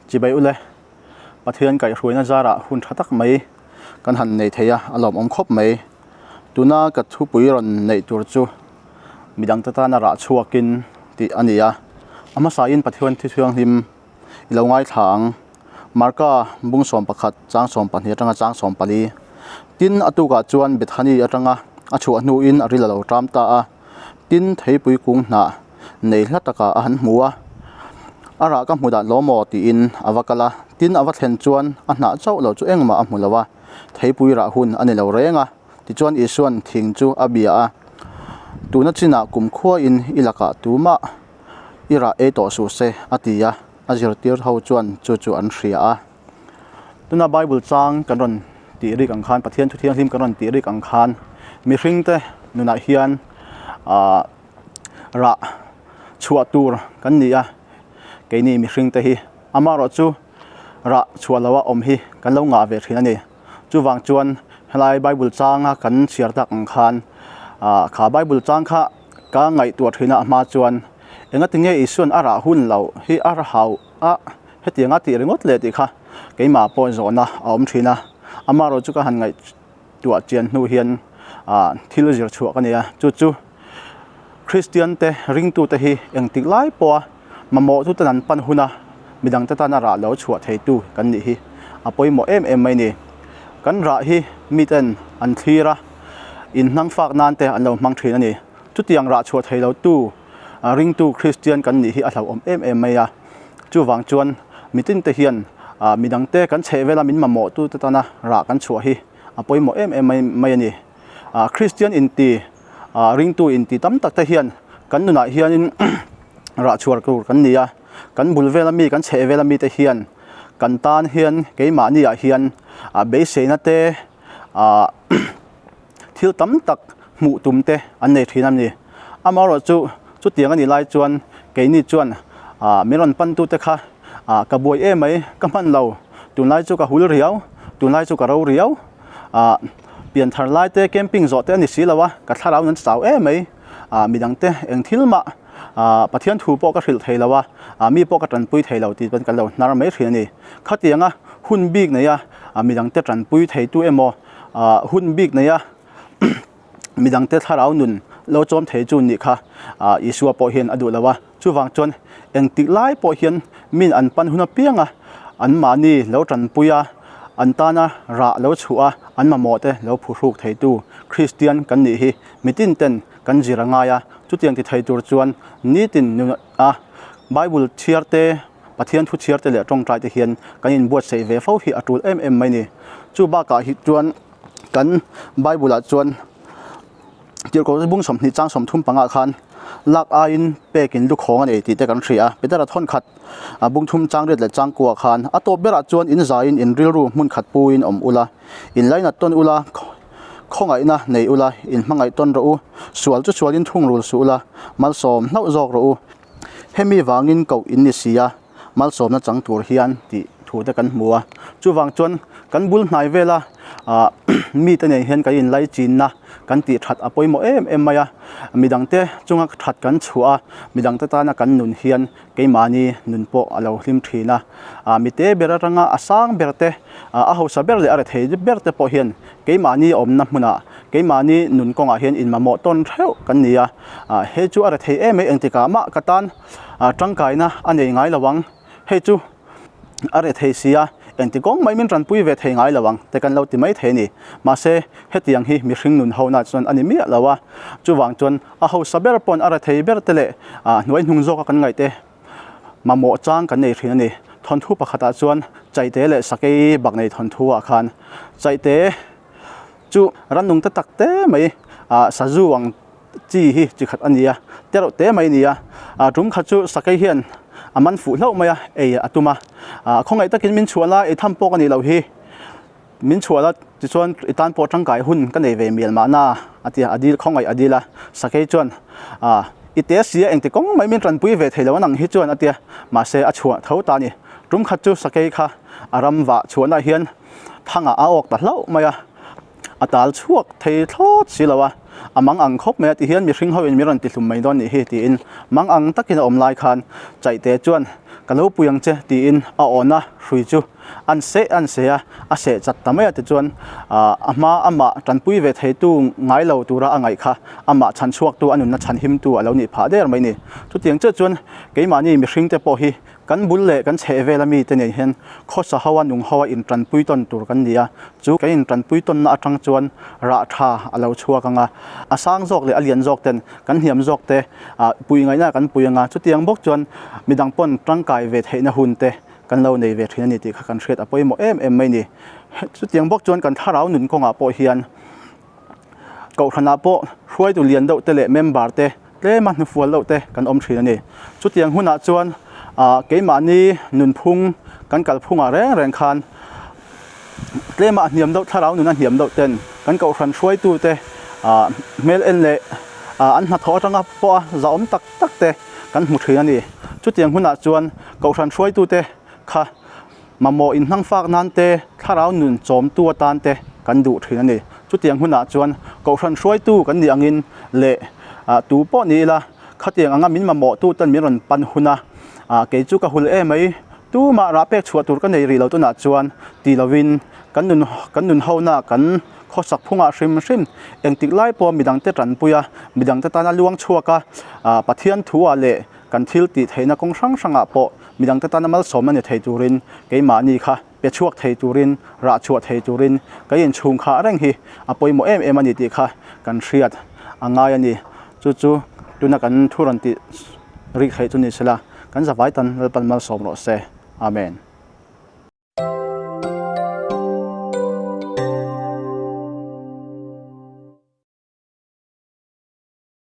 chỉ bay ule bắt thiên cái ruồi nó ra ra hun thắt tắc mấy căn hẳn này thấy à lỏm ống khóc mấy tu na cái thu bụi ròn này tu chu mi đăng ta na ra chua kinh thì anh ấy à ama sain bắt thiên thi thương him lâu ngay tháng marka bung som pakhat chang som pan hi atanga chang som pali tin atu ga chuan bethani atanga achu anu in arila lo tram ta a tin thei pui kung na nei hlataka a han hmuwa ara ka hmuda lomo ti in awakala tin awathen chuan a hna chau lo chu engma a hmulawa thei pui ra hun ani lo renga ti chuan isuan thing chu abia a tuna china kum khua in ilaka tuma ira e to su se atia azir tir ho chuan chu an hria a tuna bible chang karon ti ri kang khan pathian thu thiang him karon ti ri kang khan mi hring te nuna hian ra chua tur kan ni a ke ni mi hring te hi ama ro chu ra chua lawa om hi kan lo nga ve thina ni chu wang chuan helai bible changa kan siar tak ang khan kha bible chang kha ka ngai tu thina ma chuan enga tinge isuan ara hun lo hi ara hau a hetianga ti ringot le ti kha keima po zona om thina ama ro chu ka han ngai tua chian nu hian thil zir chu ka nia chu Christian te ring tu te hi eng tik lai po mamo tu tanan pan huna midang ta na ra lo chuat thei tu kan ni hi apoi mo em mai ni kan ra hi miten an thira in nang fak nan te an lo mang thin ani chu tiang ra chuat thei lo tu ring tu Christian kan ni hi a hlau om em mai a chu wang chuan mitin te hian midang te kan chevela min mamo tu ta na ra kan chua hi apoi mo em mai ani Christian in ti ring tu in ti tam tak te hian kan nuna hian in ra chuar kur kan nia kan bulvela mi kan chevela mi te hian kan tan hian keima ni a hian be seina te thil tam tak mu tum te an nei thinam ni amaro chu tiang ani lai chuan ke ni chuan meron pan tu te kha ka boi e mai ka man lo tunlai chu ka hul riau tunlai chu ka ro riau pian thar lai te camping zo te ani silawa ka tharau nan chau e mai midang te eng thilma pathian thu po ka hril theilawa mi po ka tran pui theilo ti ban ka lo nar mai thri ani khatianga hun bik na ya midang te tran pui thei tu emo hun bik na ya midang te tharau nun lo chom thei chu ni kha isua po hian adu lawa chu wang chon eng tik lai po hian min an pan huna pianga an mani lo tran puya antana ra lo chua an mamote lo phuruk thei tu Christian kan ni hi mitin ten kan jiranga ya chu tiang ti thei tur chuan ni tin Bible thiarte pathian thu thiarte le tong trai te hian kan in buat sei ve fo hi atul em mai ni chu ba ka hi chuan kan Bible a chuan tir ko bung som ni chang som thum panga khan lak a in pekin lu khong an e ti te kan thria petara thon khat bung thum chang ret le chang kwa khan a to bera chuan in zain in ril ru mun khat pu in om ula in laina ton ula khongai na nei ula in mangai ton ro sual chu sual in thung rul su ula mal som nau jok ro hemi wangin ko in ni sia mal som na chang tur hian ti thu te kan hmuwa chu wang chuan kan bul hnai vela mi te nei hian ka in lai chin na kan ti that apoi mo em maya midang te chunga that kan chua midang te ta na kan nun hian keimani nun po alo hlim thina mi te bera ranga asang berte a ho sa ber le are thei berte po hian keimani om na hmuna keimani nun konga hian in mamo ton theu kan nia he chu are thei em engtika ma katan tangkai na anei ngai lawang he chu are thei sia enti kong mai min ran pui ve thei ngai lawang te kan lo ti mai the ni ma se hetiang hi mi hring nun ho na chon ani mi lawa chu wang chon a ho saber pon ara thei ber tele noi hnung zo ka kan ngai te ma mo chang kan nei thina ni thon thu pakhata chuan chaite le sakei bak nei thon thu a khan chaite chu ran nung ta takte mai saju wang chi hi chi khat ania tero te mai nia tum kha chu sakei hian aman fu hlo maya atuma khongai takin min chuala e tham pok ani lo hi min chuala ti chuan itan po tangkai hun ka nei ve mial ma na atia adil khongai adila sakei chuan ite sia engte kong mai min ran pui ve theilo nang hi chuan atia ma se a chua tho ta ni rum khat chu sakei kha aram wa chuana hian thanga a ok ta hlo maya atal chuak thei thot silawa amang ang khop me ti hian mi hring ho in mi ran ti hlum mai don ni hi ti in mang ang takin om lai khan chaite chuan kalau puyang che ti in a ona hrui chu an se a se chat tamaya te chuan ama tanpui ve thei tu ngai lo tura angai kha ama chan chuak tu anun na chan him tu alo ni pha der mai ni chu tiang che chuan keimani mi hring te po hi kan bulle kan che velami te nei hen khosa hawa nung hawa in tanpui ton tur kan nia chu ke in tanpui ton na atang chuan ra tha alo chuak anga asang jok le alian jok ten kan hiam jok te pui ngai na kan puyanga chu tiang bok chuan midang pon tangkai ve thei na hun te kan lo nei ve thina ni ti kha kan hret apoi mo em mai ni chu tiang bok chuan kan tharau nun konga po hian ko thana po hruai tu lian do te le member te tle man fual lo te kan om thina ni chu tiang huna chuan keimani nun phung kan kal phunga reng khan tle ma niam do tharau nun an hiam do ten kan ko thran hruai tu te mel en le an na tho tanga po zaom tak te kan hmu thina ni chu tiang huna chuan ko thran hruai tu te kha mamo in hang fak nan te tharau nun chom tu tan te kan du thina ni chu tiang huna chuan ko thran hruai tu kan ni angin le tu po ni la khatiang anga min mamo tu tan mi ron pan huna ke chu ka hul e mai tu ma ra pek chhuat tur kan nei ri lo tu na chuan ti lovin kan nun hona kan khosak phunga hrim engtik lai po midang te tran puya midang te tana luang chuaka pathian thuwa le kan thil ti theina kong hrang po midang te tana mal som ani thei turin keimani kha pe chuak thei turin ra chuat thei turin kain chung kha reng hi apoi mo em ani ti kha kan hriat angai ani chu tuna kan thuran ti ri khei chu ni sela kan zawai tan pan mal som ro se amen